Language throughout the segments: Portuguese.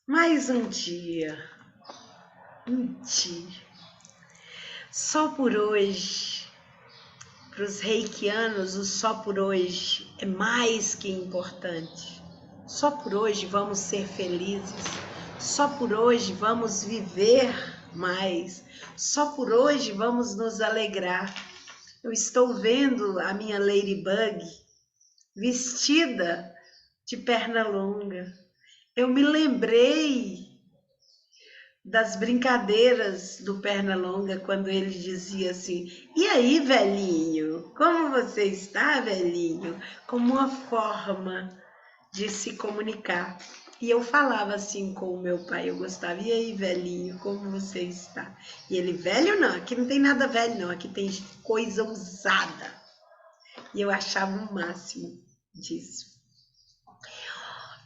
Mais um dia, um dia. Só por hoje, para os reikianos, o só por hoje é mais que importante. Só por hoje vamos ser felizes. Só por hoje vamos viver mais. Só por hoje vamos nos alegrar. Eu estou vendo a minha Ladybug vestida de perna longa. Eu me lembrei das brincadeiras do Pernalonga, quando ele dizia assim: e aí, velhinho, como você está, velhinho? Como uma forma de se comunicar. E eu falava assim com o meu pai, eu gostava: e aí, velhinho, como você está? E ele: velho não, aqui não tem nada velho não, aqui tem coisa usada. E eu achava o máximo disso.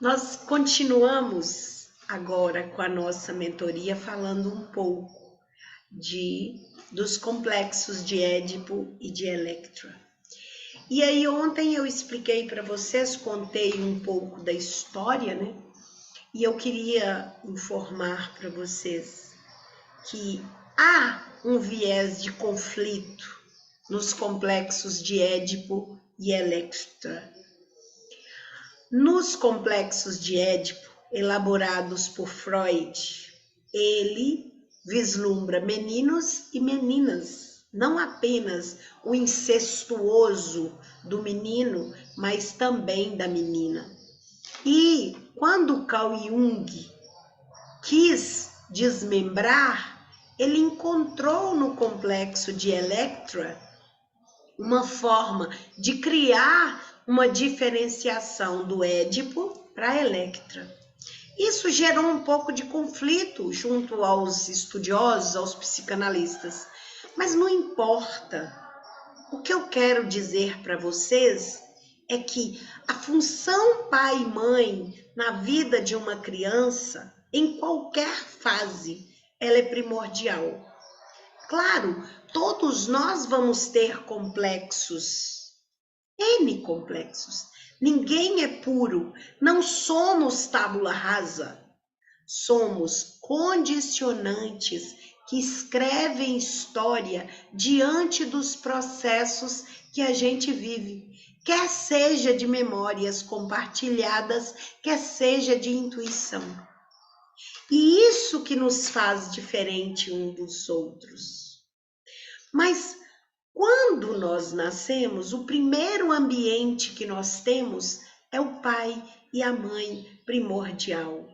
Nós continuamos agora com a nossa mentoria falando um pouco dos complexos de Édipo e de Electra. E aí ontem eu expliquei para vocês, contei um pouco da história, né? E eu queria informar para vocês que há um viés de conflito nos complexos de Édipo e Electra. Nos complexos de Édipo, elaborados por Freud, ele vislumbra meninos e meninas, não apenas o incestuoso do menino, mas também da menina. E quando Carl Jung quis desmembrar, ele encontrou no complexo de Electra uma forma de criar uma diferenciação do Édipo para a Electra. Isso gerou um pouco de conflito junto aos estudiosos, aos psicanalistas. Mas não importa. O que eu quero dizer para vocês é que a função pai e mãe na vida de uma criança, em qualquer fase, ela é primordial. Claro, todos nós vamos ter complexos, N complexos. Ninguém é puro, não somos tábula rasa. Somos condicionantes que escrevem história diante dos processos que a gente vive, quer seja de memórias compartilhadas, quer seja de intuição. E isso que nos faz diferente um dos outros. Mas quando nós nascemos, o primeiro ambiente que nós temos é o pai e a mãe primordial.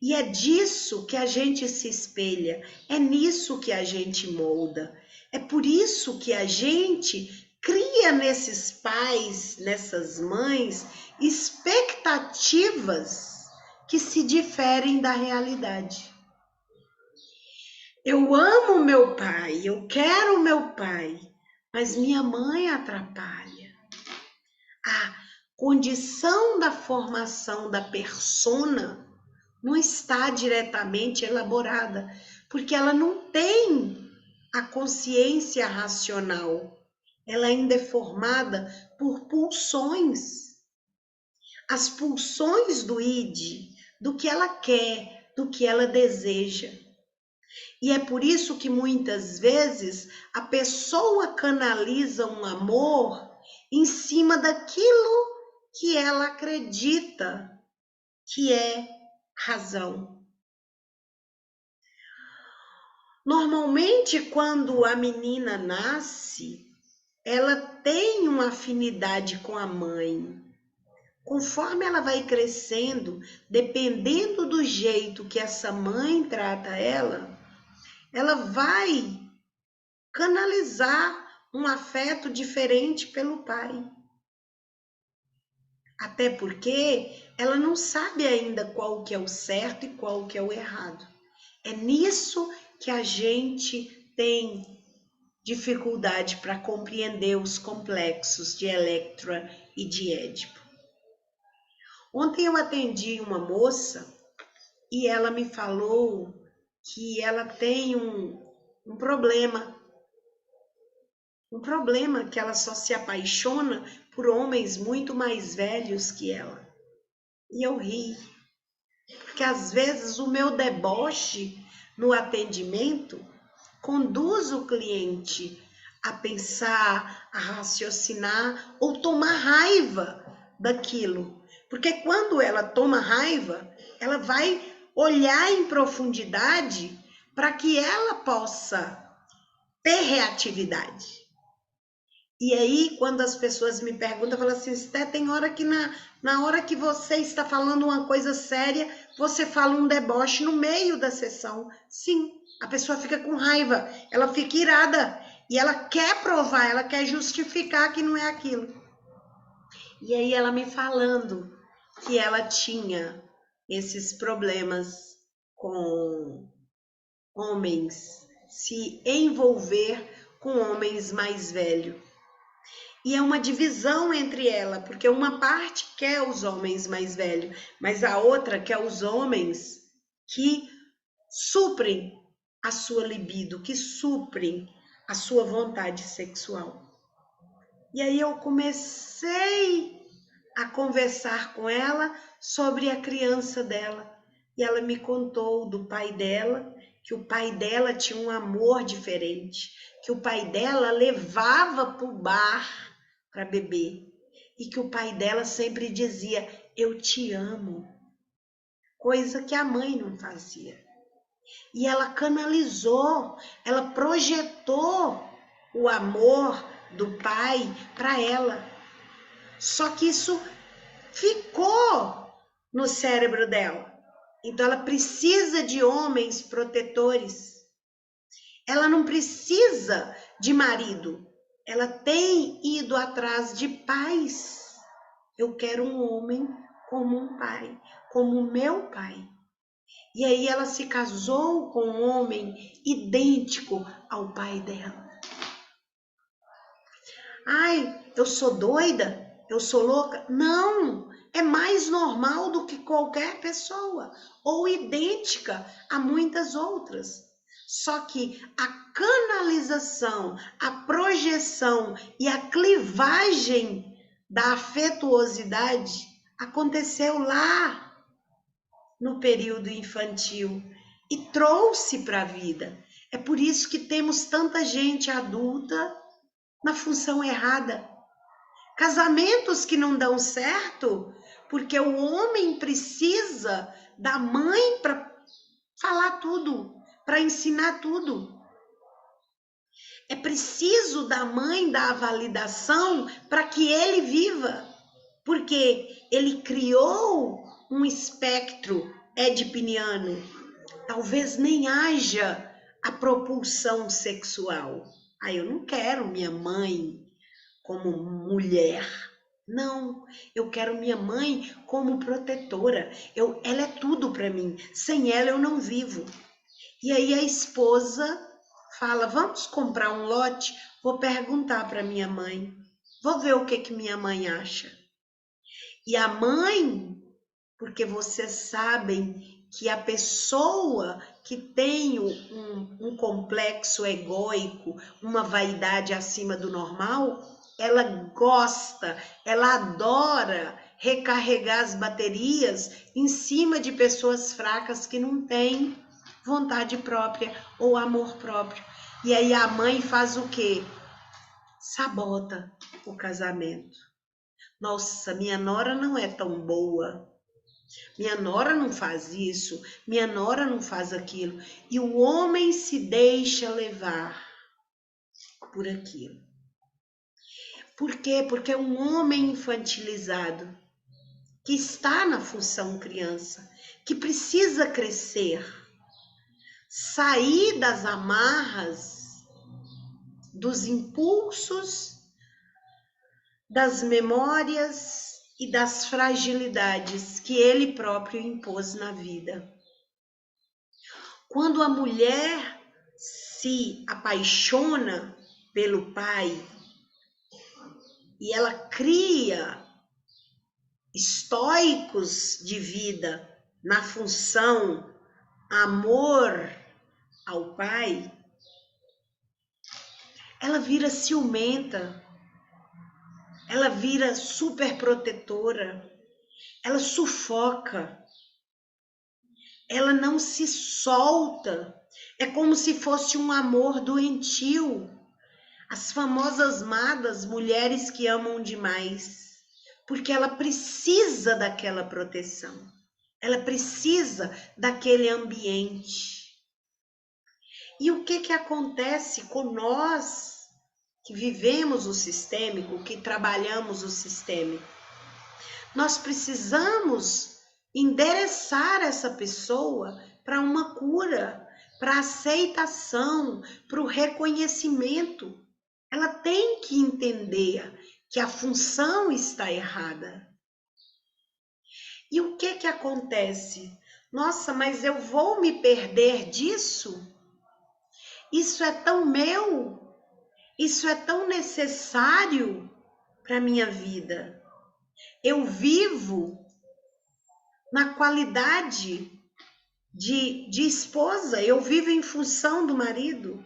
E é disso que a gente se espelha, é nisso que a gente molda. É por isso que a gente cria nesses pais, nessas mães, expectativas que se diferem da realidade. Eu amo meu pai, eu quero meu pai, mas minha mãe atrapalha. A condição da formação da persona não está diretamente elaborada, porque ela não tem a consciência racional. Ela ainda é formada por pulsões. As pulsões do id, do que ela quer, do que ela deseja. E é por isso que muitas vezes a pessoa canaliza um amor em cima daquilo que ela acredita que é razão. Normalmente, quando a menina nasce, ela tem uma afinidade com a mãe. Conforme ela vai crescendo, dependendo do jeito que essa mãe trata ela vai canalizar um afeto diferente pelo pai. Até porque ela não sabe ainda qual que é o certo e qual que é o errado. É nisso que a gente tem dificuldade para compreender os complexos de Electra e de Édipo. Ontem eu atendi uma moça e ela me falou que ela tem um problema que ela só se apaixona por homens muito mais velhos que ela. E eu ri, Porque às vezes o meu deboche no atendimento conduz o cliente a pensar, a raciocinar ou tomar raiva daquilo. Porque quando ela toma raiva, ela vai olhar em profundidade para que ela possa ter reatividade. E aí, quando as pessoas me perguntam, eu falo assim, Sté, tem hora que na hora que você está falando uma coisa séria, você fala um deboche no meio da sessão. Sim, a pessoa fica com raiva, ela fica irada, e ela quer provar, ela quer justificar que não é aquilo. E aí ela me falando que ela tinha esses problemas com homens, se envolver com homens mais velhos. E é uma divisão entre ela, porque uma parte quer os homens mais velhos, mas a outra quer os homens que suprem a sua libido, que suprem a sua vontade sexual. E aí eu comecei a conversar com ela sobre a criança dela. E ela me contou do pai dela, que o pai dela tinha um amor diferente, que o pai dela levava para o bar para beber e que o pai dela sempre dizia: eu te amo, coisa que a mãe não fazia. E ela canalizou, ela projetou o amor do pai para ela. Só que isso ficou no cérebro dela. Então ela precisa de homens protetores. Ela não precisa de marido. Ela tem ido atrás de pais. Eu quero um homem como um pai, como o meu pai. E aí ela se casou com um homem idêntico ao pai dela. Ai, eu sou doida? Eu sou louca? Não, é mais normal do que qualquer pessoa, ou idêntica a muitas outras. Só que a canalização, a projeção e a clivagem da afetuosidade aconteceu lá no período infantil e trouxe para a vida. É por isso que temos tanta gente adulta na função errada. Casamentos que não dão certo porque o homem precisa da mãe para falar tudo, para ensinar tudo. É preciso da mãe dar a validação para que ele viva, porque ele criou um espectro edipiniano. Talvez nem haja a propulsão sexual. Eu não quero minha mãe como mulher. Não, eu quero minha mãe como protetora. Ela é tudo para mim. Sem ela eu não vivo. E aí a esposa fala: vamos comprar um lote? Vou perguntar para minha mãe. Vou ver o que minha mãe acha. E a mãe, porque vocês sabem que a pessoa que tem um complexo egóico, uma vaidade acima do normal, ela gosta, ela adora recarregar as baterias em cima de pessoas fracas que não têm vontade própria ou amor próprio. E aí a mãe faz o quê? Sabota o casamento. Nossa, minha nora não é tão boa. Minha nora não faz isso, minha nora não faz aquilo. E o homem se deixa levar por aquilo. Por quê? Porque é um homem infantilizado, que está na função criança, que precisa crescer, sair das amarras, dos impulsos, das memórias e das fragilidades que ele próprio impôs na vida. Quando a mulher se apaixona pelo pai e ela cria estoicos de vida na função amor ao pai, ela vira ciumenta, ela vira super protetora, ela sufoca, ela não se solta. É como se fosse um amor doentio. As famosas madas, mulheres que amam demais, porque ela precisa daquela proteção. Ela precisa daquele ambiente. E o que acontece com nós que vivemos o sistêmico, que trabalhamos o sistêmico? Nós precisamos endereçar essa pessoa para uma cura, para aceitação, para o reconhecimento. Ela tem que entender que a função está errada. E o que acontece? Nossa, mas eu vou me perder disso? Isso é tão meu? Isso é tão necessário para a minha vida? Eu vivo na qualidade de esposa, eu vivo em função do marido.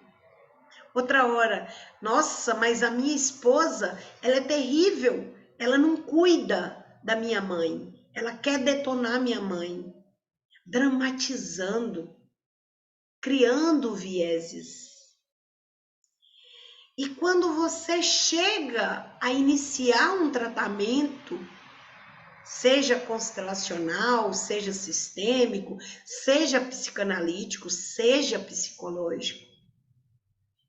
Outra hora, nossa, mas a minha esposa, ela é terrível, ela não cuida da minha mãe, ela quer detonar minha mãe, dramatizando, criando vieses. E quando você chega a iniciar um tratamento, seja constelacional, seja sistêmico, seja psicanalítico, seja psicológico,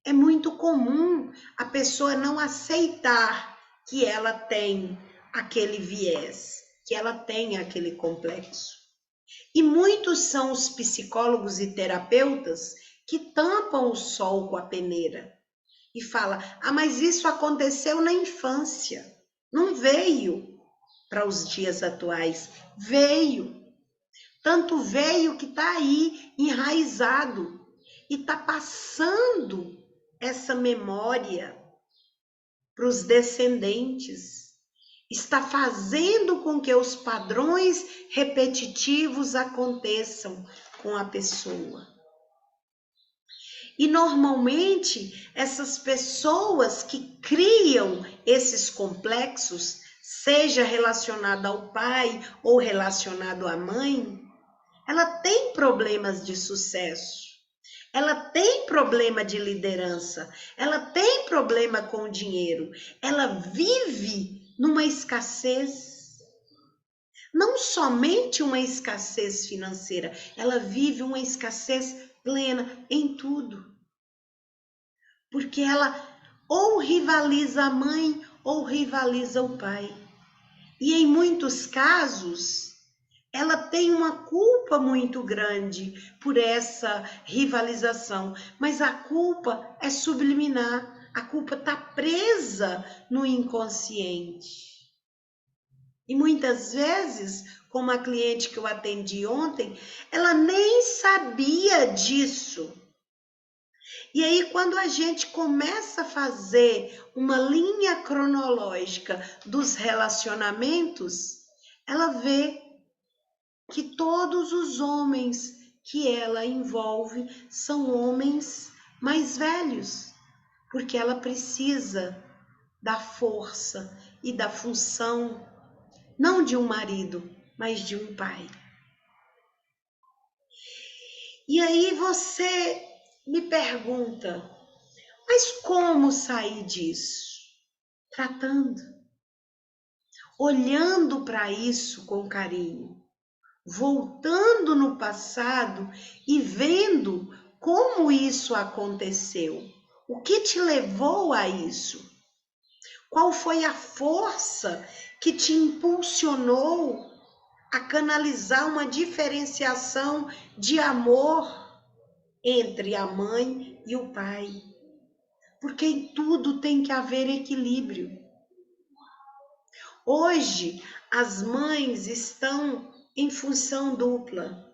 é muito comum a pessoa não aceitar que ela tem aquele viés, que ela tem aquele complexo. E muitos são os psicólogos e terapeutas que tampam o sol com a peneira e falam: ah, mas isso aconteceu na infância, não veio para os dias atuais, veio. Tanto veio que está aí enraizado e está passando essa memória para os descendentes, está fazendo com que os padrões repetitivos aconteçam com a pessoa. E normalmente essas pessoas que criam esses complexos, seja relacionado ao pai ou relacionado à mãe, ela tem problemas de sucesso. Ela tem problema de liderança, ela tem problema com o dinheiro, ela vive numa escassez. Não somente uma escassez financeira, ela vive uma escassez plena em tudo. Porque ela ou rivaliza a mãe ou rivaliza o pai. E em muitos casos, ela tem uma culpa muito grande por essa rivalização, mas a culpa é subliminar, a culpa está presa no inconsciente. E muitas vezes, como a cliente que eu atendi ontem, ela nem sabia disso. E aí, quando a gente começa a fazer uma linha cronológica dos relacionamentos, ela vê que todos os homens que ela envolve são homens mais velhos, porque ela precisa da força e da função, não de um marido, mas de um pai. E aí você me pergunta, mas como sair disso? Tratando, olhando para isso com carinho, voltando no passado e vendo como isso aconteceu. O que te levou a isso? Qual foi a força que te impulsionou a canalizar uma diferenciação de amor entre a mãe e o pai? Porque em tudo tem que haver equilíbrio. Hoje, as mães estão em função dupla.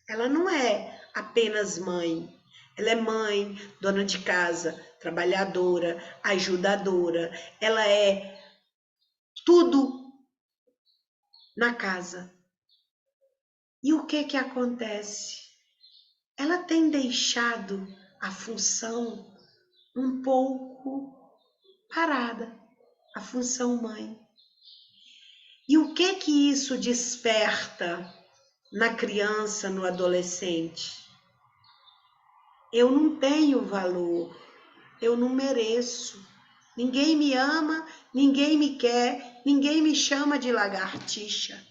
Ela não é apenas mãe. Ela é mãe, dona de casa, trabalhadora, ajudadora. Ela é tudo na casa. E o que acontece? Ela tem deixado a função um pouco parada, a função mãe. E o que isso desperta? na criança, no adolescente. Eu não tenho valor, eu não mereço. Ninguém me ama, ninguém me quer, ninguém me chama de lagartixa.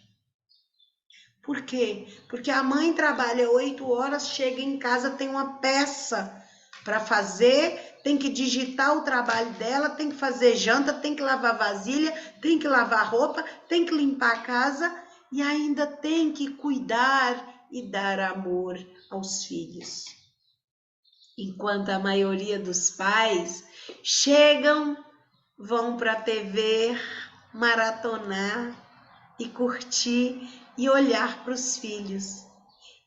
Por quê? Porque a mãe trabalha 8 horas, chega em casa, tem uma peça para fazer, tem que digitar o trabalho dela, tem que fazer janta, tem que lavar vasilha, tem que lavar roupa, tem que limpar a casa e ainda tem que cuidar e dar amor aos filhos. Enquanto a maioria dos pais chegam, vão para a TV, maratonar e curtir e olhar para os filhos.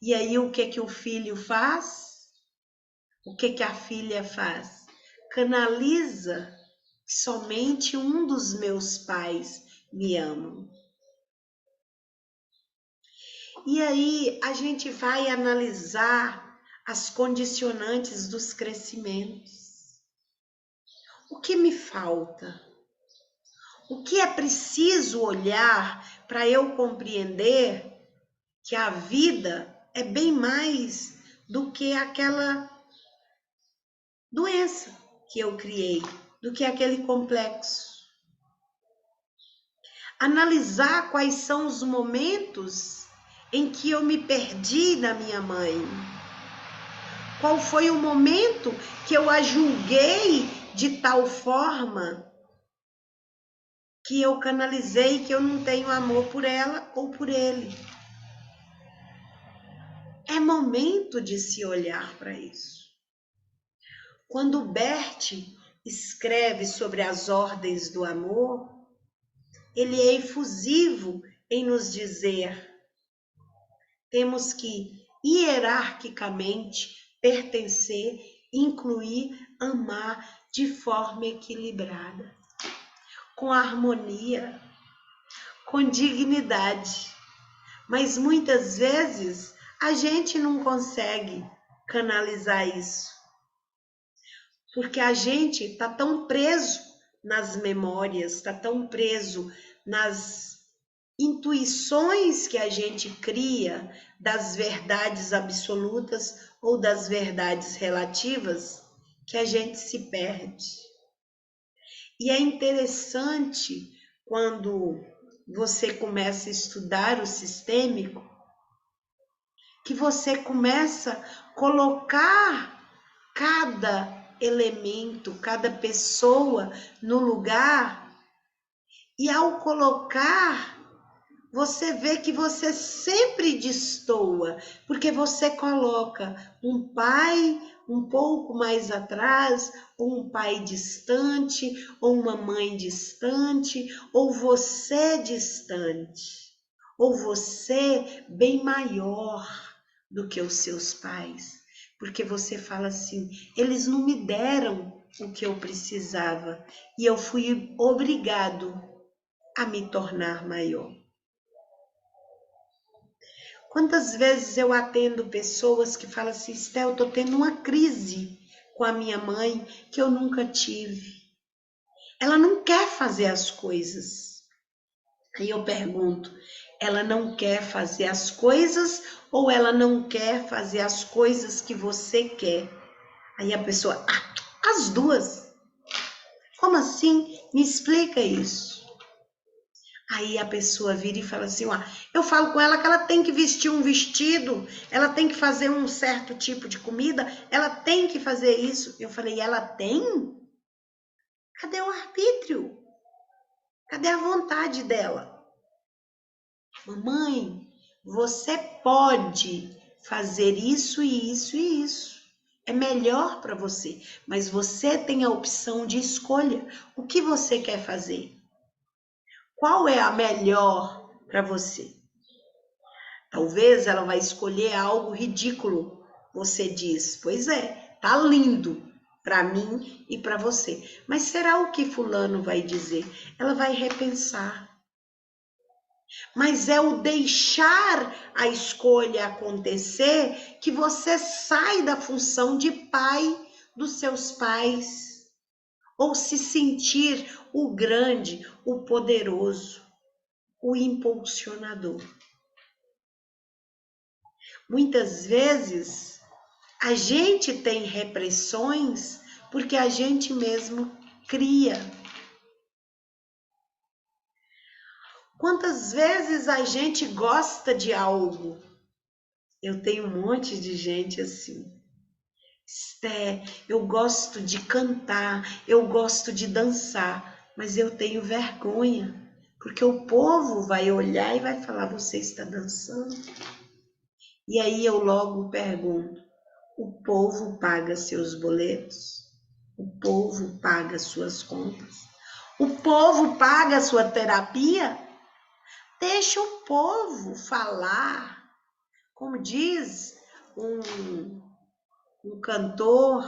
E aí o que o filho faz? O que a filha faz? Canaliza que somente um dos meus pais me ama. E aí a gente vai analisar as condicionantes dos crescimentos. O que me falta? O que é preciso olhar para eu compreender que a vida é bem mais do que aquela doença que eu criei, do que aquele complexo. Analisar quais são os momentos em que eu me perdi da minha mãe. Qual foi o momento que eu a julguei de tal forma que eu canalizei que eu não tenho amor por ela ou por ele. É momento de se olhar para isso. Quando Bert escreve sobre as ordens do amor, ele é efusivo em nos dizer: temos que hierarquicamente pertencer, incluir, amar de forma equilibrada, com harmonia, com dignidade. Mas muitas vezes a gente não consegue canalizar isso, porque a gente está tão preso nas memórias, está tão preso nas intuições que a gente cria das verdades absolutas ou das verdades relativas, que a gente se perde. E é interessante quando você começa a estudar o sistêmico, que você começa a colocar cada elemento, cada pessoa no lugar, e ao colocar, você vê que você sempre destoa, porque você coloca um pai um pouco mais atrás, ou um pai distante, ou uma mãe distante, ou você distante, ou você bem maior do que os seus pais. Porque você fala assim, eles não me deram o que eu precisava, e eu fui obrigado a me tornar maior. Quantas vezes eu atendo pessoas que falam assim, Estel, eu tô tendo uma crise com a minha mãe que eu nunca tive. Ela não quer fazer as coisas. Aí eu pergunto, ela não quer fazer as coisas ou ela não quer fazer as coisas que você quer? Aí a pessoa, as duas. Como assim? Me explica isso. Aí a pessoa vira e fala assim, eu falo com ela que ela tem que vestir um vestido, ela tem que fazer um certo tipo de comida, ela tem que fazer isso. Eu falei, ela tem? Cadê o arbítrio? Cadê a vontade dela? Mamãe, você pode fazer isso e isso e isso. É melhor para você, mas você tem a opção de escolha. O que você quer fazer? Qual é a melhor para você? Talvez ela vai escolher algo ridículo. Você diz, pois é, tá lindo para mim e para você. Mas será o que fulano vai dizer? Ela vai repensar. Mas é o deixar a escolha acontecer que você sai da função de pai dos seus pais. Ou se sentir o grande, o poderoso, o impulsionador. Muitas vezes a gente tem repressões porque a gente mesmo cria. Quantas vezes a gente gosta de algo? Eu tenho um monte de gente assim. Esté, eu gosto de cantar, eu gosto de dançar, mas eu tenho vergonha, porque o povo vai olhar e vai falar: você está dançando? E aí eu logo pergunto: o povo paga seus boletos? O povo paga suas contas? O povo paga sua terapia? Deixa o povo falar. Como diz um cantor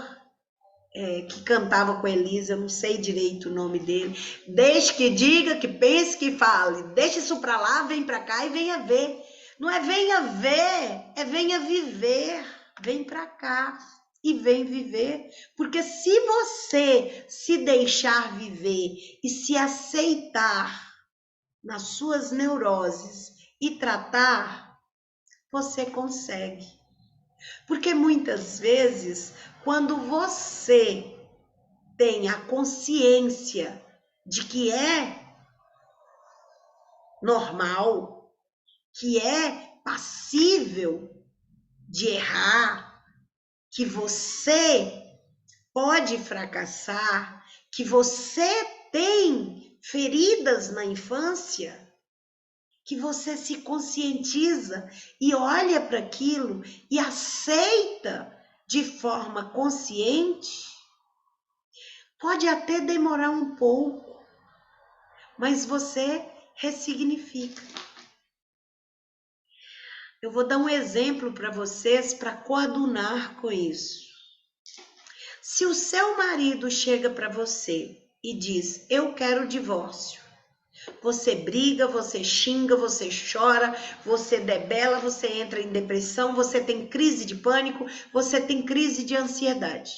que cantava com Elisa, eu não sei direito o nome dele. Deixe que diga, que pense, que fale. Deixa isso pra lá, vem pra cá e venha ver. Não é venha ver, é venha viver. Vem pra cá e vem viver. Porque se você se deixar viver e se aceitar nas suas neuroses e tratar, você consegue. Porque muitas vezes, quando você tem a consciência de que é normal, que é passível de errar, que você pode fracassar, que você tem feridas na infância, que você se conscientiza e olha para aquilo e aceita de forma consciente, pode até demorar um pouco, mas você ressignifica. Eu vou dar um exemplo para vocês para coadunar com isso. Se o seu marido chega para você e diz: eu quero o divórcio, você briga, você xinga, você chora, você debela, você entra em depressão, você tem crise de pânico, você tem crise de ansiedade.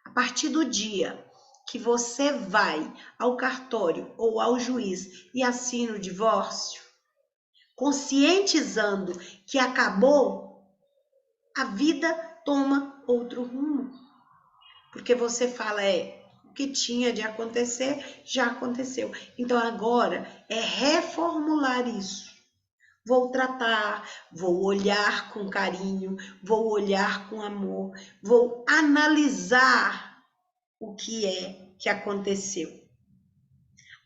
A partir do dia que você vai ao cartório ou ao juiz e assina o divórcio, conscientizando que acabou, a vida toma outro rumo. Porque você fala, o que tinha de acontecer, já aconteceu. Então agora é reformular isso. Vou tratar, vou olhar com carinho, vou olhar com amor, vou analisar o que é que aconteceu.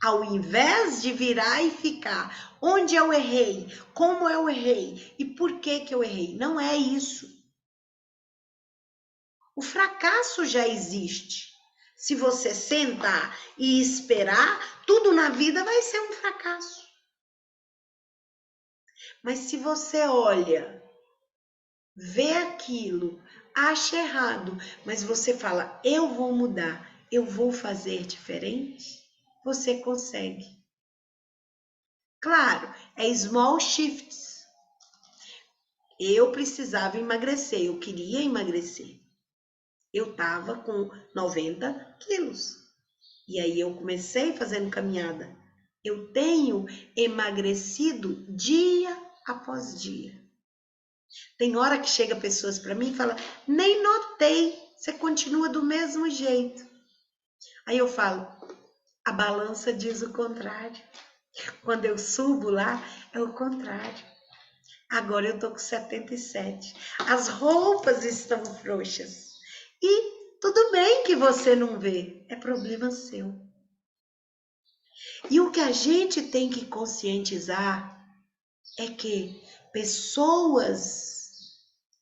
Ao invés de virar e ficar, onde eu errei, como eu errei e por que eu errei. Não é isso. O fracasso já existe. Se você sentar e esperar, tudo na vida vai ser um fracasso. Mas se você olha, vê aquilo, acha errado, mas você fala, eu vou mudar, eu vou fazer diferente, você consegue. Claro, é small shifts. Eu precisava emagrecer, eu queria emagrecer. Eu estava com 90 quilos. E aí eu comecei fazendo caminhada. Eu tenho emagrecido dia após dia. Tem hora que chega pessoas para mim e fala, nem notei, você continua do mesmo jeito. Aí eu falo, a balança diz o contrário. Quando eu subo lá, é o contrário. Agora eu tô com 77. As roupas estão frouxas. E tudo bem que você não vê, é problema seu. E o que a gente tem que conscientizar é que pessoas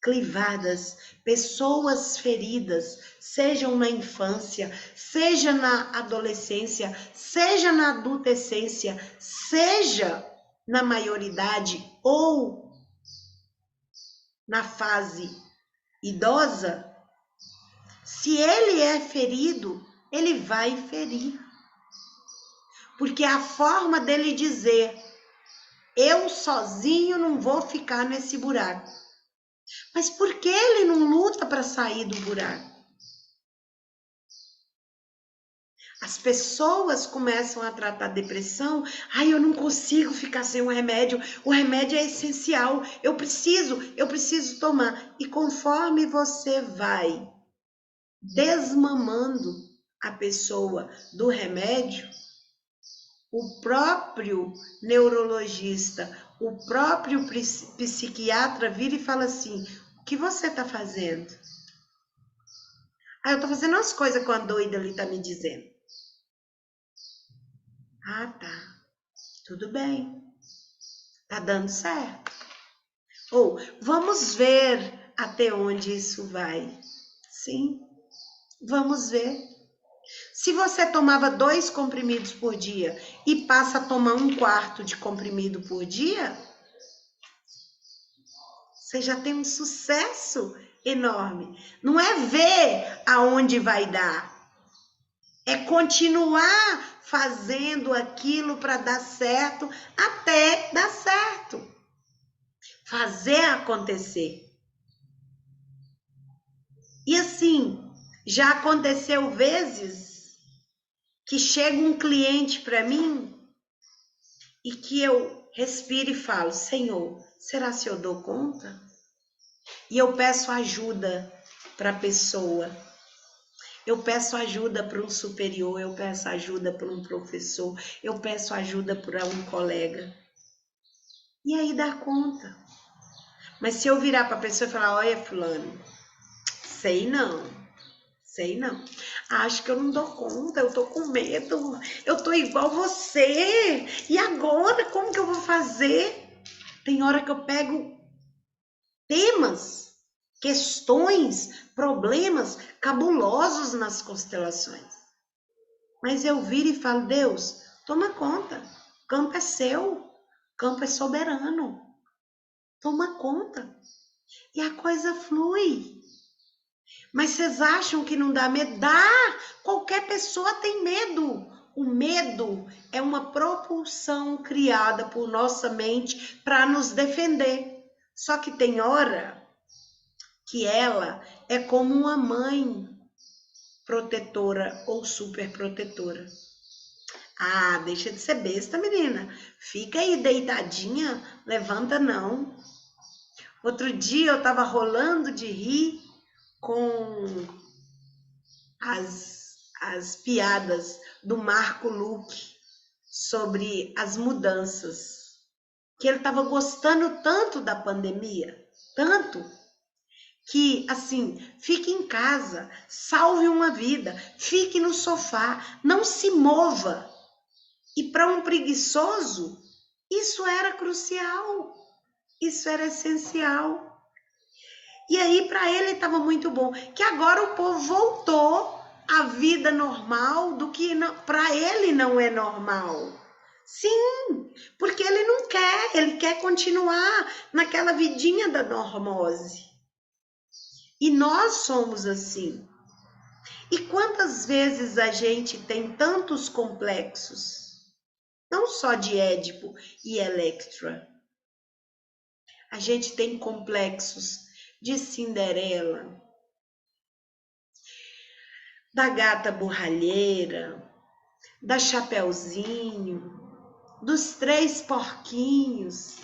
clivadas, pessoas feridas, sejam na infância, seja na adolescência, seja na adultescência, seja na maioridade ou na fase idosa, se ele é ferido, ele vai ferir. Porque a forma dele dizer, eu sozinho não vou ficar nesse buraco. Mas por que ele não luta para sair do buraco? A As pessoas começam a tratar depressão. Ai, eu não consigo ficar sem o remédio é essencial, eu preciso tomar. E conforme você vai desmamando a pessoa do remédio, o próprio neurologista, o próprio psiquiatra vira e fala assim: o que você está fazendo? Ah, eu estou fazendo as coisas que a doida ali está me dizendo. Ah, tá. Tudo bem. Tá dando certo. Ou vamos ver até onde isso vai. Sim, vamos ver. Se você tomava 2 comprimidos por dia e passa a tomar 1/4 de comprimido por dia, você já tem um sucesso enorme. Não é ver aonde vai dar. É continuar fazendo aquilo para dar certo até dar certo. Fazer acontecer. E assim, já aconteceu vezes que chega um cliente para mim e que eu respiro e falo: Senhor, será que eu dou conta? E eu peço ajuda para a pessoa. Eu peço ajuda para um superior, eu peço ajuda para um professor, eu peço ajuda para um colega. E aí dá conta. Mas se eu virar para a pessoa e falar: olha, fulano, sei não. Acho que eu não dou conta, eu tô com medo, eu tô igual você. E agora, como que eu vou fazer? Tem hora que eu pego temas, questões, problemas cabulosos nas constelações. Mas eu viro e falo: Deus, toma conta. O campo é seu, o campo é soberano. Toma conta. E a coisa flui. Mas vocês acham que não dá medo? Dá! Qualquer pessoa tem medo. O medo é uma propulsão criada por nossa mente para nos defender. Só que tem hora que ela é como uma mãe protetora ou superprotetora. Ah, deixa de ser besta, menina. Fica aí deitadinha, levanta não. Outro dia eu tava rolando de rir com as piadas do Marco Luque sobre as mudanças. Que ele estava gostando tanto da pandemia, tanto, que assim, fique em casa, salve uma vida, fique no sofá, não se mova. E para um preguiçoso, isso era crucial, isso era essencial. E aí para ele estava muito bom, que agora o povo voltou à vida normal do que para ele não é normal. Sim, porque ele não quer, ele quer continuar naquela vidinha da normose. E nós somos assim. E quantas vezes a gente tem tantos complexos, não só de Édipo e Electra. A gente tem complexos de Cinderela, da gata borralheira, da Chapeuzinho, dos 3 porquinhos.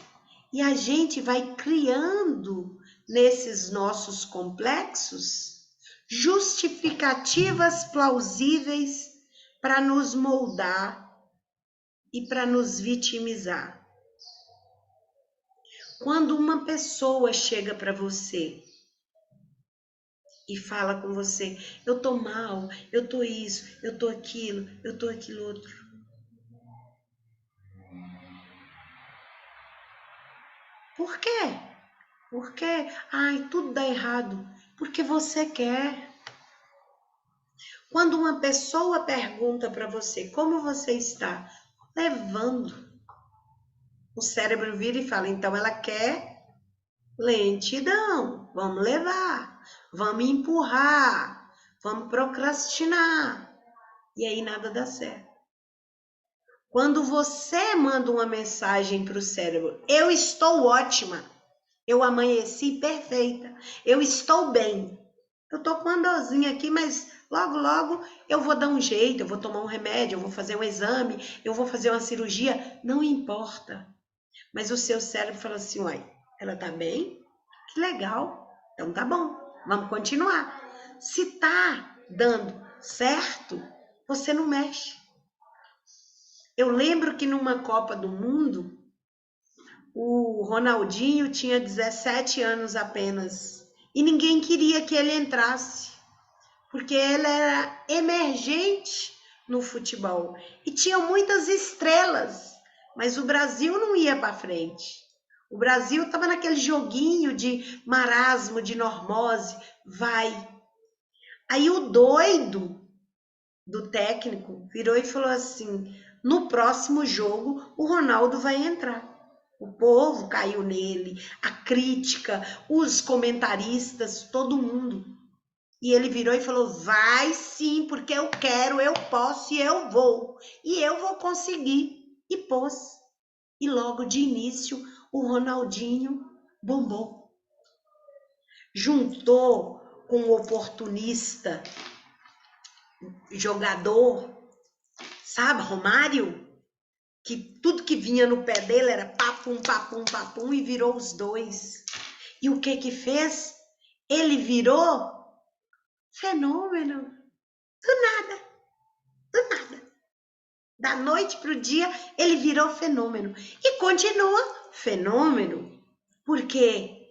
E a gente vai criando nesses nossos complexos justificativas plausíveis para nos moldar e para nos vitimizar. Quando uma pessoa chega para você e fala com você: eu tô mal, eu tô isso, eu tô aquilo outro. Por quê? Porque, ai, tudo dá errado. Porque você quer. Quando uma pessoa pergunta para você como você está, levando, o cérebro vira e fala: então ela quer lentidão, vamos levar, vamos empurrar, vamos procrastinar. E aí nada dá certo. Quando você manda uma mensagem para o cérebro: eu estou ótima, eu amanheci perfeita, eu estou bem. Eu tô com uma dorzinha aqui, mas Logo, logo eu vou dar um jeito, eu vou tomar um remédio, eu vou fazer um exame, eu vou fazer uma cirurgia, não importa. Mas o seu cérebro fala assim, uai, ela tá bem? Que legal. Então tá bom, vamos continuar. Se tá dando certo, você não mexe. Eu lembro que numa Copa do Mundo, o Ronaldinho tinha 17 anos apenas e ninguém queria que ele entrasse, porque ele era emergente no futebol e tinha muitas estrelas, mas o Brasil não ia para frente. O Brasil estava naquele joguinho de marasmo, de normose, vai. Aí o doido do técnico virou e falou assim, no próximo jogo o Ronaldo vai entrar. O povo caiu nele, a crítica, os comentaristas, todo mundo. E ele virou e falou, vai sim, porque eu quero, eu posso e eu vou. E eu vou conseguir. E pôs. E logo de início o Ronaldinho bombou. Juntou com um oportunista, jogador, sabe, Romário? Que tudo que vinha no pé dele era papum, papum, papum, e virou os dois. E o que que fez? Ele virou fenômeno. Do nada, do nada. Da noite para o dia, ele virou fenômeno. E continua fenômeno. Por quê?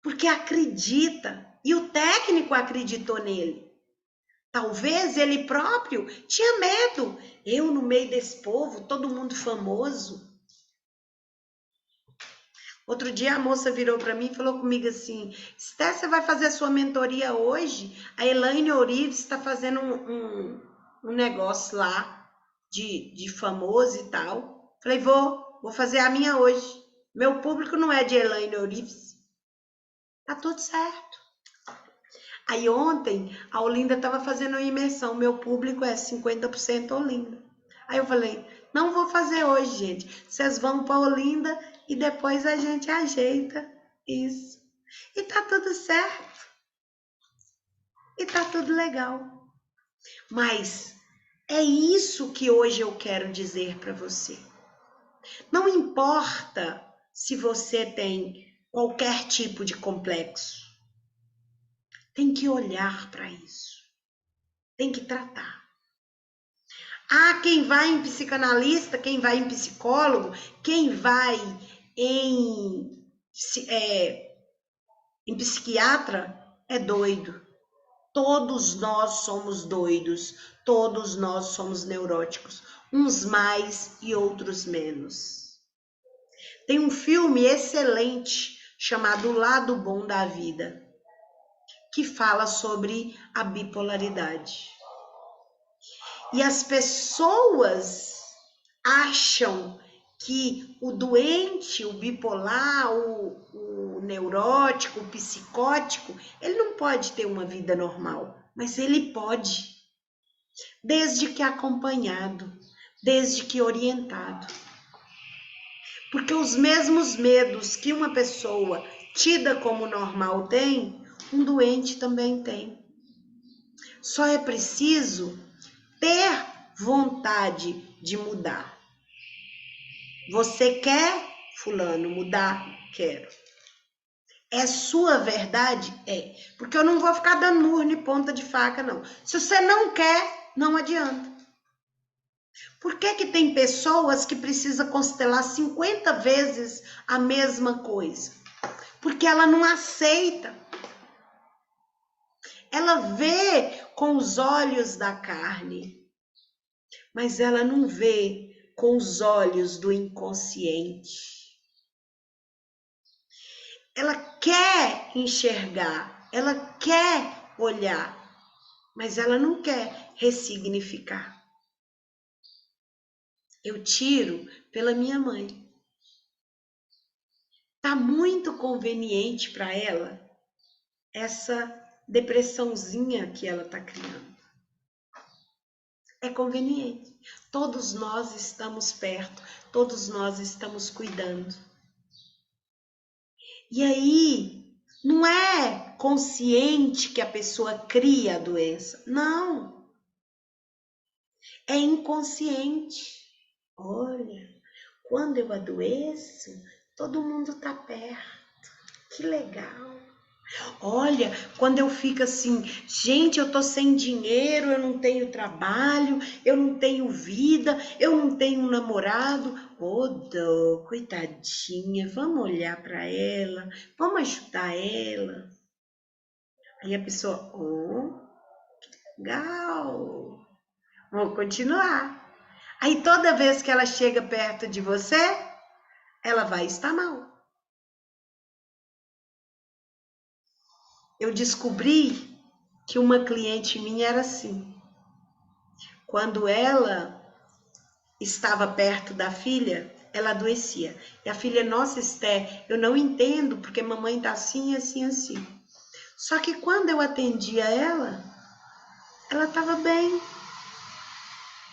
Porque acredita. E o técnico acreditou nele. Talvez ele próprio tinha medo. Eu no meio desse povo, todo mundo famoso. Outro dia a moça virou para mim e falou comigo assim, Esté, você vai fazer a sua mentoria hoje? A Elaine Orives está fazendo um negócio lá de famoso e tal. Falei, vou fazer a minha hoje. Meu público não é de Elaine Orives. Tá tudo certo. Aí ontem a Olinda estava fazendo uma imersão, meu público é 50% Olinda. Aí eu falei, não vou fazer hoje, gente. Vocês vão para Olinda e depois a gente ajeita isso. E tá tudo certo. E tá tudo legal. Mas é isso que hoje eu quero dizer para você. Não importa se você tem qualquer tipo de complexo. Tem que olhar para isso. Tem que tratar. Ah, quem vai em psicanalista, quem vai em psicólogo, quem vai em psiquiatra é doido. Todos nós somos doidos, todos nós somos neuróticos, uns mais e outros menos. Tem um filme excelente chamado O Lado Bom da Vida, que fala sobre a bipolaridade. E as pessoas acham que o doente, o bipolar, o neurótico, o psicótico, ele não pode ter uma vida normal, mas ele pode, desde que acompanhado, desde que orientado. Porque os mesmos medos que uma pessoa tida como normal tem, um doente também tem. Só é preciso ter vontade de mudar. Você quer, fulano, mudar? Quero. É sua verdade? É. Porque eu não vou ficar dando murro em ponta de faca, não. Se você não quer, não adianta. Por que que tem pessoas que precisam constelar 50 vezes a mesma coisa? Porque ela não aceita. Ela vê com os olhos da carne, mas ela não vê com os olhos do inconsciente. Ela quer enxergar, ela quer olhar, mas ela não quer ressignificar. Eu tiro pela minha mãe. Tá muito conveniente para ela essa depressãozinha que ela tá criando. É conveniente. Todos nós estamos perto, todos nós estamos cuidando. E aí, Não é consciente que a pessoa cria a doença. Não. É inconsciente. Olha, quando eu adoeço, todo mundo tá perto. Que legal. Olha, quando eu fico assim, gente, eu tô sem dinheiro, eu não tenho trabalho, eu não tenho vida, eu não tenho um namorado. Ô, dó, coitadinha, vamos olhar para ela, vamos ajudar ela. Aí a pessoa, oh, legal, vou continuar. Aí toda vez que ela chega perto de você, ela vai estar mal. Eu descobri que uma cliente minha era assim. Quando ela estava perto da filha, ela adoecia. E a filha, nossa, Esté, eu não entendo porque mamãe tá assim, assim, assim. Só que quando eu atendia ela estava bem.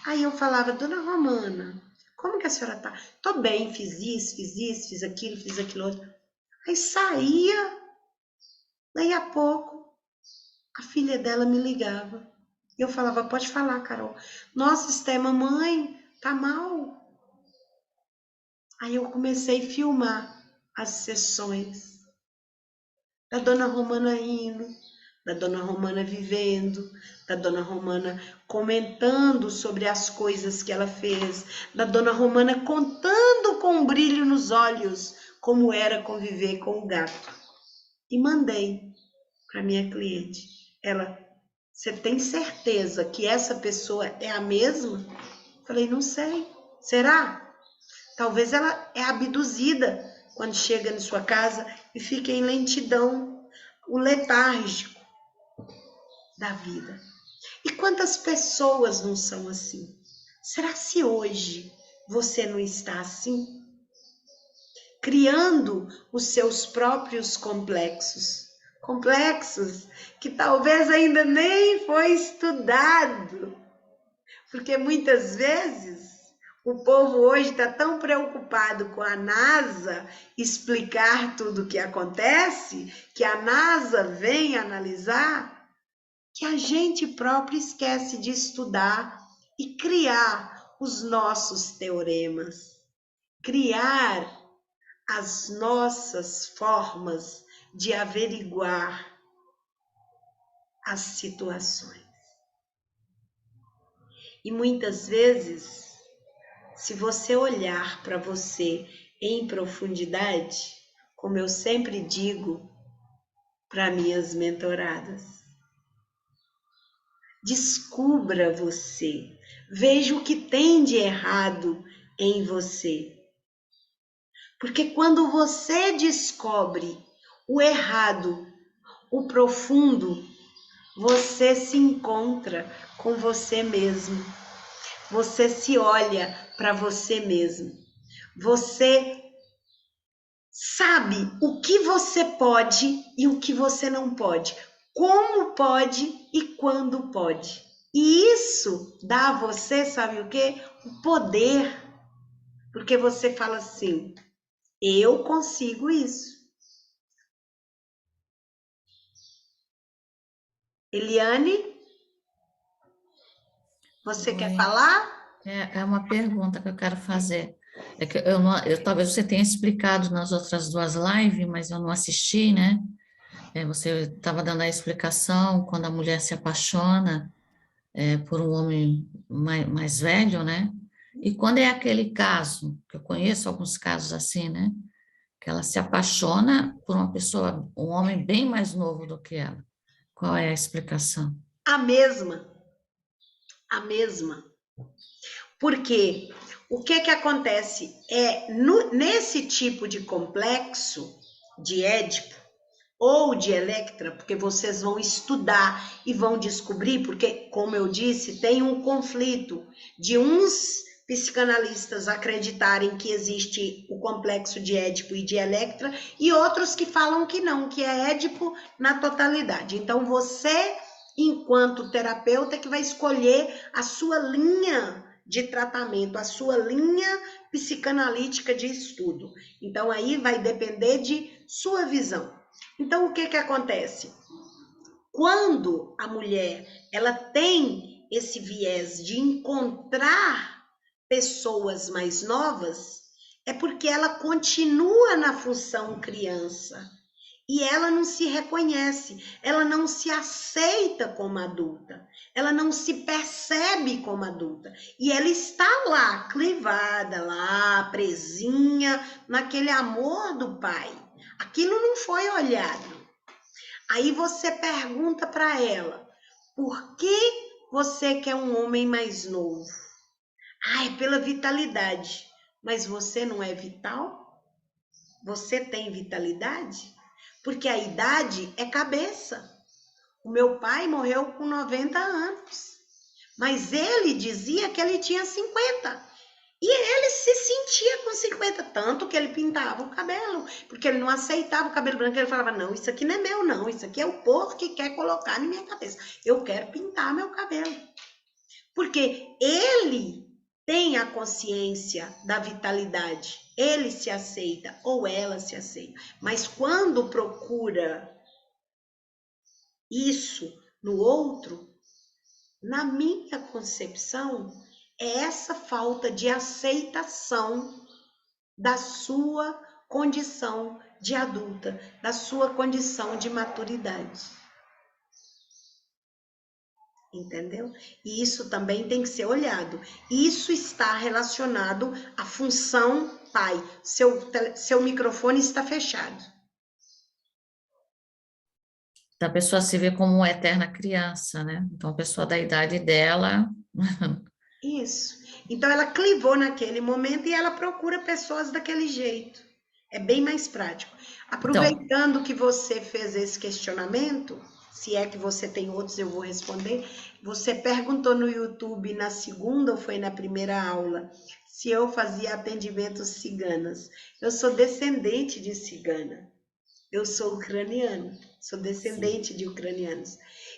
Aí eu falava, dona Romana, como que a senhora tá? Tô bem, fiz isso, fiz aquilo, fiz aquilo outro. Aí saía, daí a pouco, a filha dela me ligava. Eu falava, pode falar, Carol. Nossa, Esté, mamãe, tá mal. Aí eu comecei a filmar as sessões da dona Romana rindo, da dona Romana vivendo, da dona Romana comentando sobre as coisas que ela fez, da dona Romana contando com um brilho nos olhos como era conviver com o gato. E mandei para minha cliente. Ela, você tem certeza que essa pessoa é a mesma? Falei, não sei. Será? Talvez ela é abduzida quando chega em sua casa e fica em lentidão, o letárgico da vida. E quantas pessoas não são assim? Será se hoje você não está assim? Criando os seus próprios complexos. Complexos que talvez ainda nem foi estudado. Porque muitas vezes o povo hoje está tão preocupado com a NASA explicar tudo o que acontece, que a NASA vem analisar, que a gente próprio esquece de estudar e criar os nossos teoremas, criar as nossas formas de averiguar as situações. E muitas vezes, se você olhar para você em profundidade, como eu sempre digo para minhas mentoradas, descubra você, veja o que tem de errado em você. Porque quando você descobre o errado, o profundo, você se encontra com você mesmo. Você se olha para você mesmo. Você sabe o que você pode e o que você não pode. Como pode e quando pode. E isso dá a você, sabe o quê? O poder. Porque você fala assim, eu consigo isso. Eliane, você quer Oi, falar? é uma pergunta que eu quero fazer. É que eu não, talvez você tenha explicado nas outras duas lives, mas eu não assisti, né? Você estava dando a explicação quando a mulher se apaixona por um homem mais velho, né? E quando é aquele caso, que eu conheço alguns casos assim, né? Que ela se apaixona por uma pessoa, um homem bem mais novo do que ela. Qual é a explicação? A mesma, a mesma. Porque o que acontece é nesse tipo de complexo de Édipo ou de Electra, porque vocês vão estudar e vão descobrir, porque, como eu disse, tem um conflito de uns psicanalistas acreditarem que existe o complexo de Édipo e de Electra e outros que falam que não, que é Édipo na totalidade. Então você, enquanto terapeuta, que vai escolher a sua linha de tratamento, a sua linha psicanalítica de estudo. Então aí vai depender de sua visão. Então, o que que acontece? Quando a mulher ela tem esse viés de encontrar pessoas mais novas, é porque ela continua na função criança e ela não se reconhece, ela não se aceita como adulta, ela não se percebe como adulta e ela está lá, clivada, lá, presinha naquele amor do pai. Aquilo não foi olhado. Aí você pergunta para ela, por que você quer um homem mais novo? Ai, pela vitalidade. Mas você não é vital? Você tem vitalidade? Porque a idade é cabeça. O meu pai morreu com 90 anos, mas ele dizia que ele tinha 50. E ele se sentia com 50, tanto que ele pintava o cabelo, porque ele não aceitava o cabelo branco. Ele falava, não, isso aqui não é meu, não. Isso aqui é o povo que quer colocar na minha cabeça. Eu quero pintar meu cabelo. Porque ele tem a consciência da vitalidade. Ele se aceita ou ela se aceita. Mas quando procura isso no outro, na minha concepção, é essa falta de aceitação da sua condição de adulta, da sua condição de maturidade. Entendeu? E isso também tem que ser olhado. Isso está relacionado à função pai. Seu microfone está fechado. Da pessoa se vê como uma eterna criança, né? Então, a pessoa da idade dela. Isso. Então ela clivou naquele momento e ela procura pessoas daquele jeito. É bem mais prático. Então, Aproveitando que você fez esse questionamento, se é que você tem outros, eu vou responder. Você perguntou no YouTube na segunda ou foi na primeira aula se eu fazia atendimentos ciganas. Eu sou descendente de cigana. Eu sou ucraniana, sou descendente de ucranianos.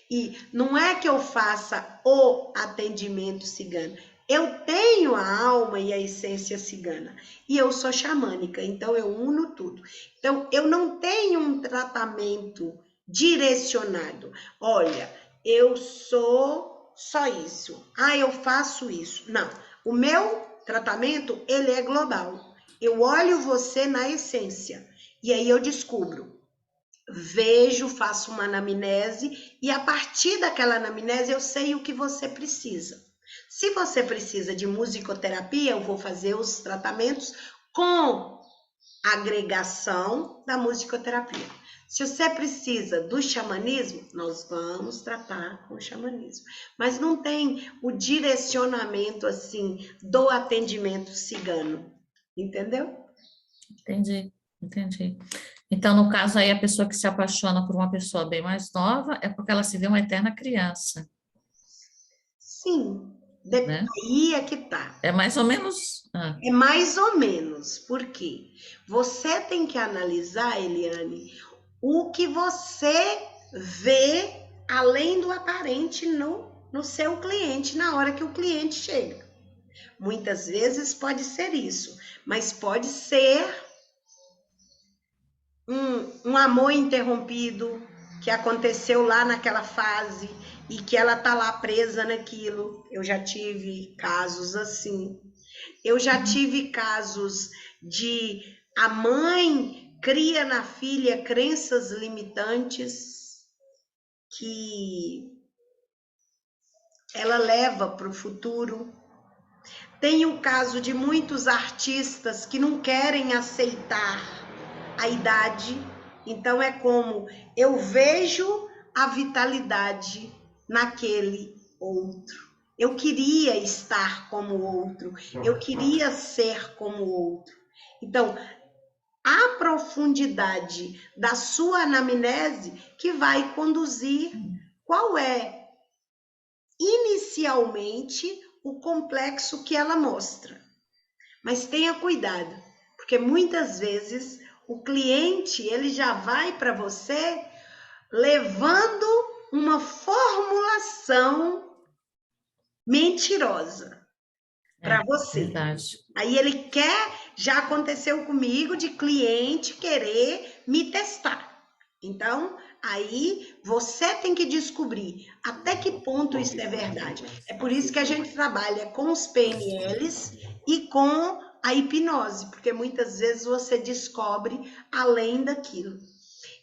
E não é que eu faça o atendimento cigano. Eu tenho a alma e a essência cigana. E eu sou xamânica, então eu uno tudo. Então, eu não tenho um tratamento direcionado. Olha, eu sou só isso. Ah, eu faço isso. Não. O meu tratamento, ele é global. Eu olho você na essência. E aí eu descubro, vejo, faço uma anamnese e a partir daquela anamnese eu sei o que você precisa. Se você precisa de musicoterapia, eu vou fazer os tratamentos com agregação da musicoterapia. Se você precisa do xamanismo, nós vamos tratar com o xamanismo. Mas não tem o direcionamento assim do atendimento cigano, entendeu? entendi. Então, no caso aí, a pessoa que se apaixona por uma pessoa bem mais nova é porque ela se vê uma eterna criança, Sim, né? aí é que tá. É mais ou menos. É mais ou menos, porque você tem que analisar, Eliane, o que você vê além do aparente no seu cliente, na hora que o cliente chega. Muitas vezes pode ser isso, mas pode ser um amor interrompido que aconteceu lá naquela fase e que ela tá lá presa naquilo. Eu já tive casos assim. Eu já tive casos de a mãe cria na filha crenças limitantes que ela leva para o futuro. Tem o caso de muitos artistas que não querem aceitar a idade. Então é como eu vejo a vitalidade naquele outro. Eu queria estar como outro, eu queria ser como outro. Então, a profundidade da sua anamnese que vai conduzir qual é inicialmente o complexo que ela mostra. Mas tenha cuidado, porque muitas vezes o cliente ele já vai para você levando uma formulação mentirosa para você. Verdade. Aí ele quer, já aconteceu comigo de cliente querer me testar. Então, aí você tem que descobrir até que ponto isso é verdade. É por isso que a gente trabalha com os PNLs e com a hipnose, porque muitas vezes você descobre além daquilo.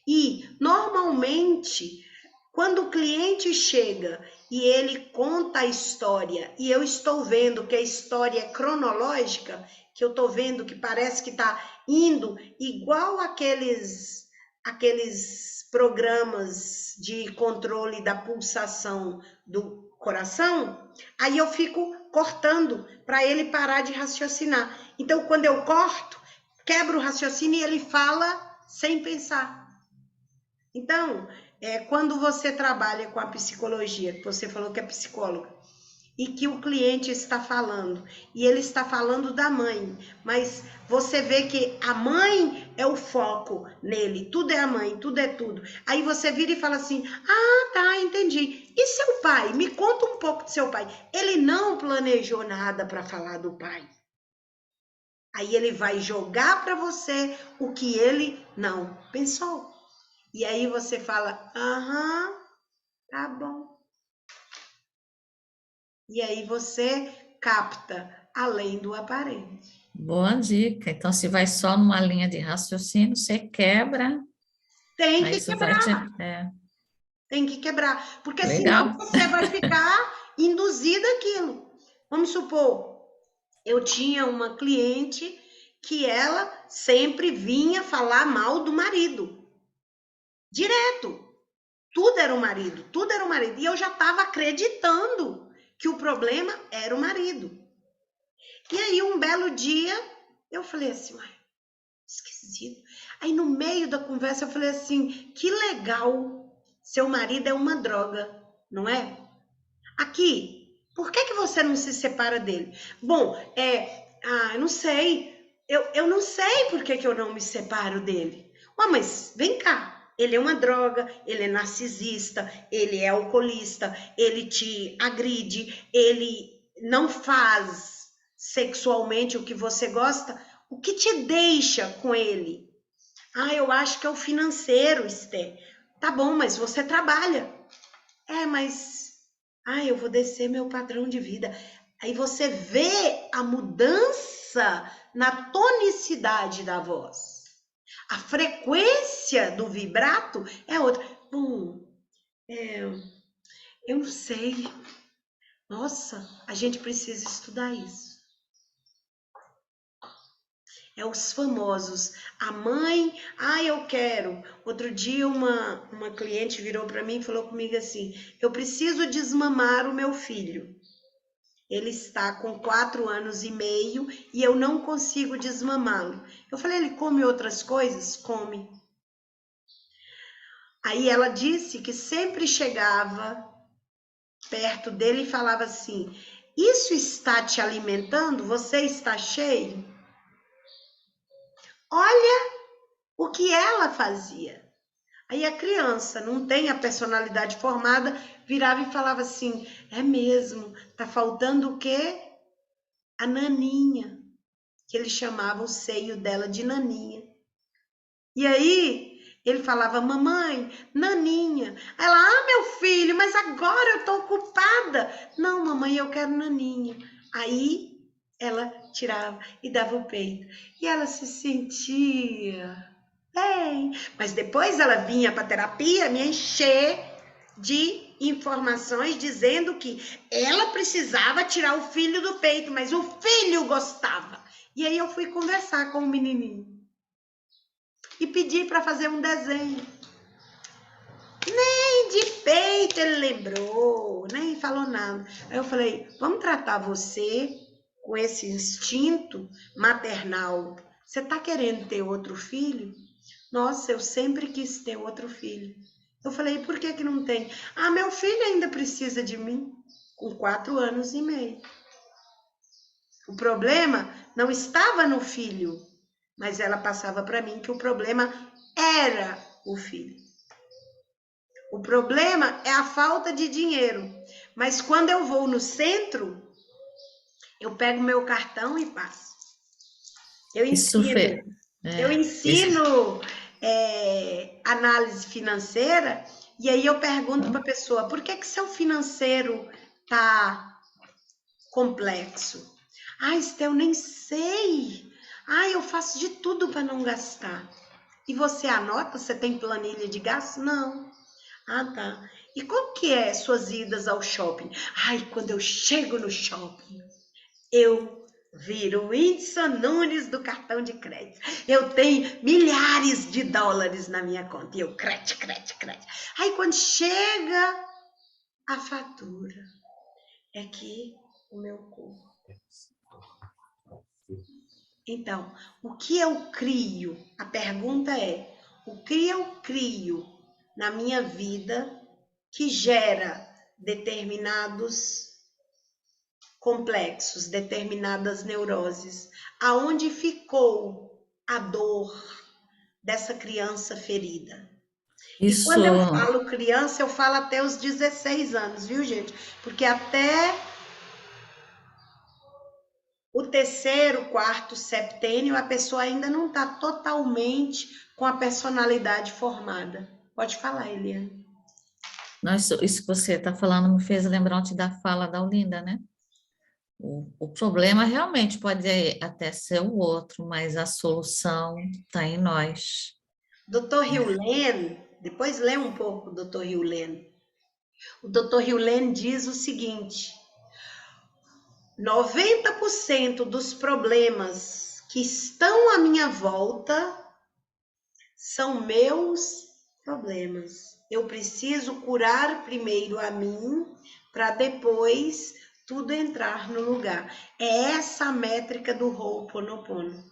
E, normalmente, quando o cliente chega e ele conta a história, e eu estou vendo que a história é cronológica, que eu estou vendo que parece que está indo igual aqueles programas de controle da pulsação do coração, aí eu fico cortando para ele parar de raciocinar. Então, quando eu corto, quebro o raciocínio e ele fala sem pensar. Então, quando você trabalha com a psicologia, que você falou que é psicóloga, e que o cliente está falando, e ele está falando da mãe, mas você vê que a mãe é o foco nele, tudo é a mãe, tudo é tudo. Aí você vira e fala assim: ah, tá, entendi. E seu pai? Me conta um pouco do seu pai. Ele não planejou nada para falar do pai. Aí ele vai jogar para você o que ele não pensou. E aí você fala: aham, tá bom. E aí você capta além do aparente. Boa dica. Então, se vai só numa linha de raciocínio, você quebra, Tem aí que isso vai te. quebrar, tem que quebrar, porque senão Legal. você vai ficar induzido àquilo. Vamos supor, eu tinha uma cliente que ela sempre vinha falar mal do marido, direto. Tudo era o marido, tudo era o marido. E eu já estava acreditando que o problema era o marido. E aí, um belo dia, eu falei assim: uai, esquisito. Aí, no meio da conversa, eu falei assim: que legal, seu marido é uma droga, não é? Aqui, por que você não se separa dele? Bom, eu não sei. Eu não sei por que eu não me separo dele. Mas vem cá. Ele é uma droga, ele é narcisista, ele é alcoolista, ele te agride, ele não faz sexualmente o que você gosta. O que te deixa com ele? Ah, eu acho que é o financeiro, Esther. Tá bom, mas você trabalha. Mas eu vou descer meu padrão de vida. Aí você vê a mudança na tonicidade da voz. A frequência do vibrato é outra. Eu não sei. Nossa, a gente precisa estudar isso. É os famosos. A mãe, eu quero. Outro dia uma cliente virou para mim e falou comigo assim: eu preciso desmamar o meu filho. Ele está com 4 anos e meio e eu não consigo desmamá-lo. Eu falei: ele come outras coisas? Come. Aí ela disse que sempre chegava perto dele e falava assim: isso está te alimentando? Você está cheio? Olha o que ela fazia. Aí a criança não tem a personalidade formada, virava e falava assim: é mesmo, tá faltando o quê? A naninha, que ele chamava o seio dela de naninha. E aí ele falava: mamãe, naninha. Ela: meu filho, mas agora eu tô ocupada. Não, mamãe, eu quero naninha. Aí ela tirava e dava o peito. E ela se sentia bem. Mas depois ela vinha para terapia me encher de informações dizendo que ela precisava tirar o filho do peito, mas o filho gostava. E aí eu fui conversar com o menininho e pedi para fazer um desenho. Nem de peito ele lembrou, nem falou nada. Aí eu falei: vamos tratar você com esse instinto maternal. Você tá querendo ter outro filho? Nossa, eu sempre quis ter outro filho. Eu falei: por que não tem? Meu filho ainda precisa de mim, com 4 anos e meio. O problema não estava no filho, mas ela passava para mim que o problema era o filho. O problema é a falta de dinheiro. Mas quando eu vou no centro, eu pego meu cartão e passo. Eu Isso ensino. fez. Eu ensino análise financeira, e aí eu pergunto para a pessoa, por que seu financeiro tá complexo? Ah, Estel, nem sei. Ah, eu faço de tudo para não gastar. E você anota? Você tem planilha de gasto? Não. Ah, tá. E como que é suas idas ao shopping? Ai, quando eu chego no shopping, eu viro o Whindersson Nunes do cartão de crédito. Eu tenho milhares de dólares na minha conta. E eu, crete, crete, crete. Aí quando chega a fatura, é que o meu corpo. Então, o que eu crio? A pergunta é, o que eu crio na minha vida que gera determinados complexos, determinadas neuroses? Aonde ficou a dor dessa criança ferida? E Isso, quando eu falo criança, eu falo até os 16 anos, viu, gente? Porque até o terceiro, quarto septênio, a pessoa ainda não está totalmente com a personalidade formada. Pode falar, Eliane. isso que você está falando me fez lembrar ontem da fala da Olinda, né? O problema realmente pode até ser o outro, mas a solução está em nós. Dr. Hewlett, depois lê um pouco o Dr. Hewlett. O Dr. Hewlett diz o seguinte: 90% dos problemas que estão à minha volta são meus problemas. Eu preciso curar primeiro a mim para depois tudo entrar no lugar. É essa a métrica do Ho'oponopono.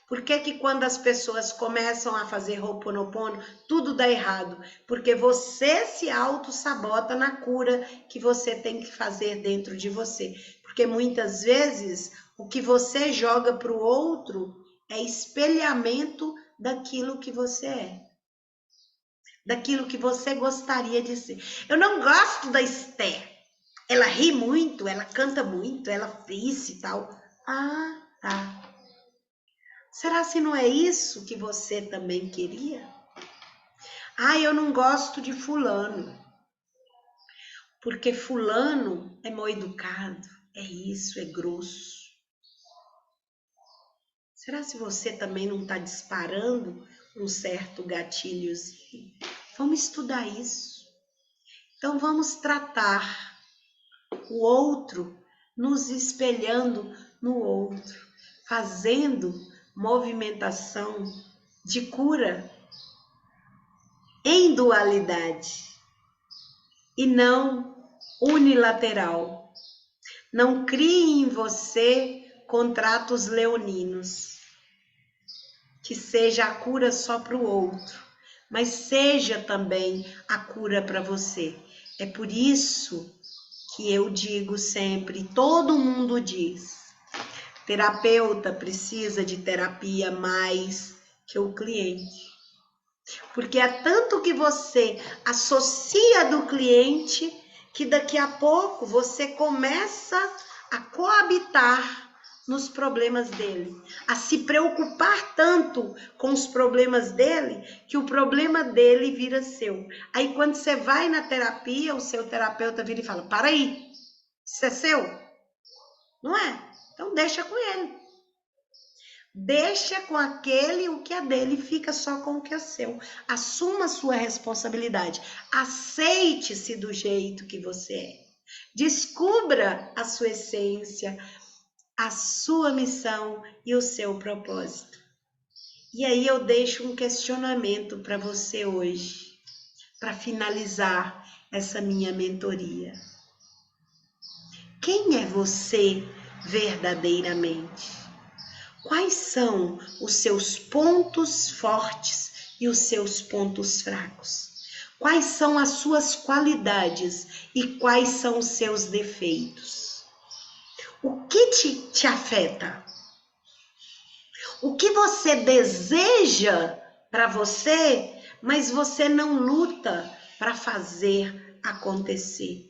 Por que que quando as pessoas começam a fazer Ho'oponopono, tudo dá errado? Porque você se auto-sabota na cura que você tem que fazer dentro de você. Porque muitas vezes o que você joga para o outro é espelhamento daquilo que você é. Daquilo que você gostaria de ser. Eu não gosto da Esther. Ela ri muito, ela canta muito, ela fez e tal. Ah, tá. Será se não é isso que você também queria? Ah, eu não gosto de fulano, porque fulano é mal educado, é isso, é grosso. Será se você também não está disparando um certo gatilhozinho? Vamos estudar isso. Então vamos tratar o outro nos espelhando no outro, fazendo movimentação de cura em dualidade e não unilateral. Não crie em você contratos leoninos, que seja a cura só para o outro, mas seja também a cura para você. É por isso que eu digo sempre, todo mundo diz, terapeuta precisa de terapia mais que o cliente. Porque é tanto que você associa do cliente que daqui a pouco você começa a coabitar nos problemas dele, a se preocupar tanto com os problemas dele que o problema dele vira seu. Aí quando você vai na terapia, o seu terapeuta vira e fala: para aí, isso é seu? Não é? Então deixa com ele. Deixa com aquele o que é dele, fica só com o que é seu. Assuma a sua responsabilidade. Aceite-se do jeito que você é. Descubra a sua essência, a sua missão e o seu propósito. E aí eu deixo um questionamento para você hoje, para finalizar essa minha mentoria. Quem é você verdadeiramente? Quais são os seus pontos fortes e os seus pontos fracos? Quais são as suas qualidades e quais são os seus defeitos? O que te afeta? O que você deseja para você, mas você não luta para fazer acontecer?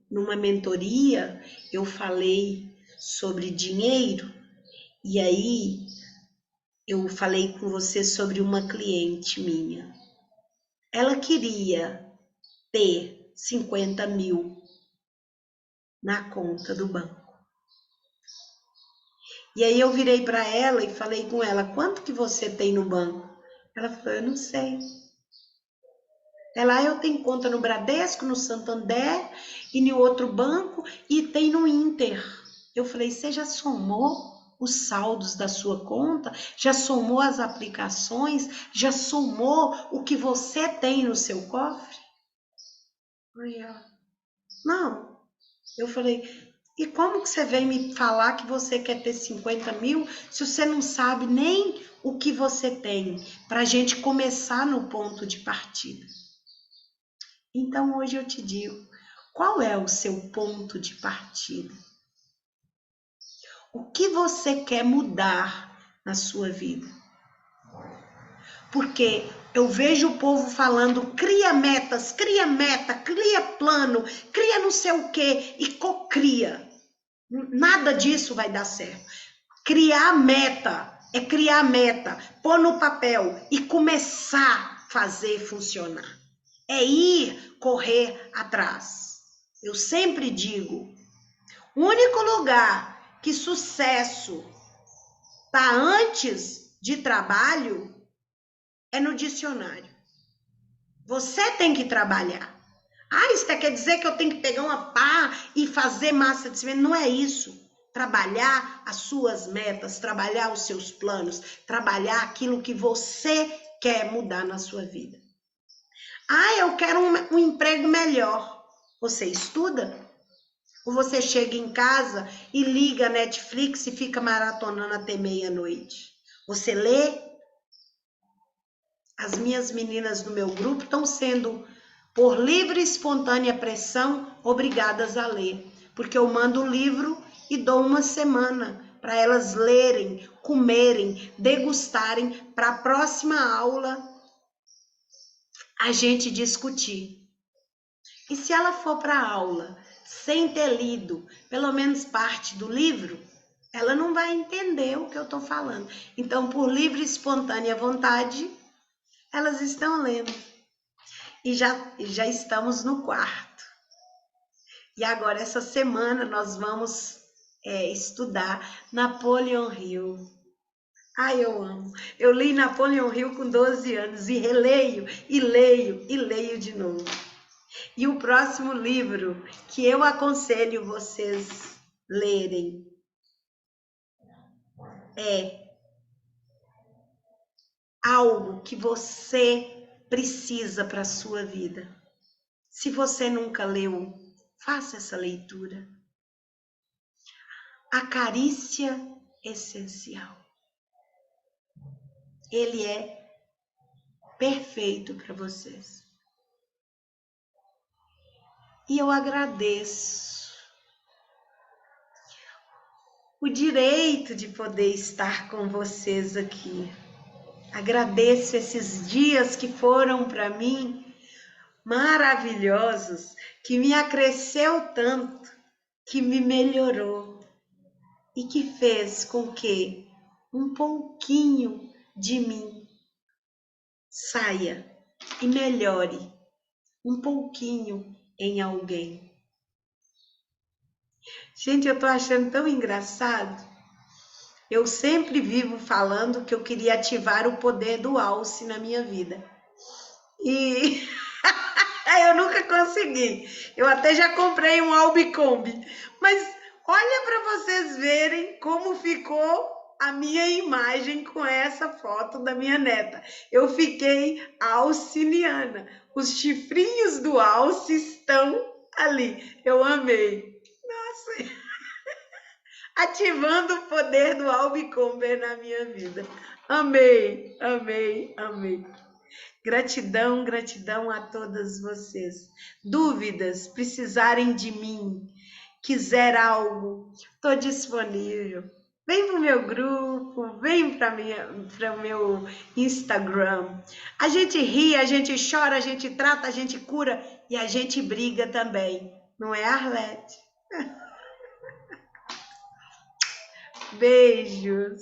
Numa mentoria, eu falei sobre dinheiro, e aí Eu falei com você sobre uma cliente minha. Ela queria ter 50 mil na conta do banco. E aí eu virei para ela e falei com ela, quanto que você tem no banco? Ela falou, eu não sei. Ela, eu tenho conta no Bradesco, no Santander e no outro banco e tem no Inter. Eu falei, você já somou os saldos da sua conta? Já somou as aplicações? Já somou o que você tem no seu cofre? Aí ela, não. Eu falei, e como que você vem me falar que você quer ter 50 mil se você não sabe nem o que você tem para a gente começar no ponto de partida? Então hoje eu te digo, qual é o seu ponto de partida? O que você quer mudar na sua vida? Porque eu vejo o povo falando, cria metas, cria meta, cria plano, cria não sei o quê e cocria. Nada disso vai dar certo. Criar meta é criar meta, pôr no papel e começar a fazer funcionar. É ir correr atrás. Eu sempre digo, o único lugar que sucesso está antes de trabalho é no dicionário. Você tem que trabalhar. Ah, isso quer dizer que eu tenho que pegar uma pá e fazer massa de cimento? Não é isso. Trabalhar as suas metas, trabalhar os seus planos, trabalhar aquilo que você quer mudar na sua vida. Ah, eu quero um emprego melhor. Você estuda? Ou você chega em casa e liga a Netflix e fica maratonando até meia-noite? Você lê? As minhas meninas do meu grupo estão sendo, por livre e espontânea pressão, obrigadas a ler. Porque eu mando o livro e dou uma semana para elas lerem, comerem, degustarem, para a próxima aula a gente discutir. E se ela for para a aula sem ter lido pelo menos parte do livro, ela não vai entender o que eu estou falando. Então, por livre e espontânea vontade, elas estão lendo. E já estamos no quarto. E agora, essa semana, nós vamos estudar Napoleon Hill. Ai, eu amo. Eu li Napoleon Hill com 12 anos e releio, e leio, e leio de novo. E o próximo livro que eu aconselho vocês lerem é algo que você precisa para a sua vida. Se você nunca leu, faça essa leitura. A carícia essencial. Ele é perfeito para vocês. E eu agradeço o direito de poder estar com vocês aqui. Agradeço esses dias que foram para mim maravilhosos, que me acresceu tanto, que me melhorou e que fez com que um pouquinho de mim saia e melhore um pouquinho em alguém. Gente, eu tô achando tão engraçado. Eu sempre vivo falando que eu queria ativar o poder do alce na minha vida. E eu nunca consegui. Eu até já comprei um Albicombi. Mas olha para vocês verem como ficou a minha imagem com essa foto da minha neta. Eu fiquei alciniana. Os chifrinhos do alce estão ali. Eu amei. Nossa, ativando o poder do Albicomber na minha vida. Amei, amei, amei. Gratidão, gratidão a todas vocês. Dúvidas, precisarem de mim, quiser algo, estou disponível. Vem para o meu grupo, vem para o meu Instagram. A gente ri, a gente chora, a gente trata, a gente cura e a gente briga também. Não é, Arlete? Beijos.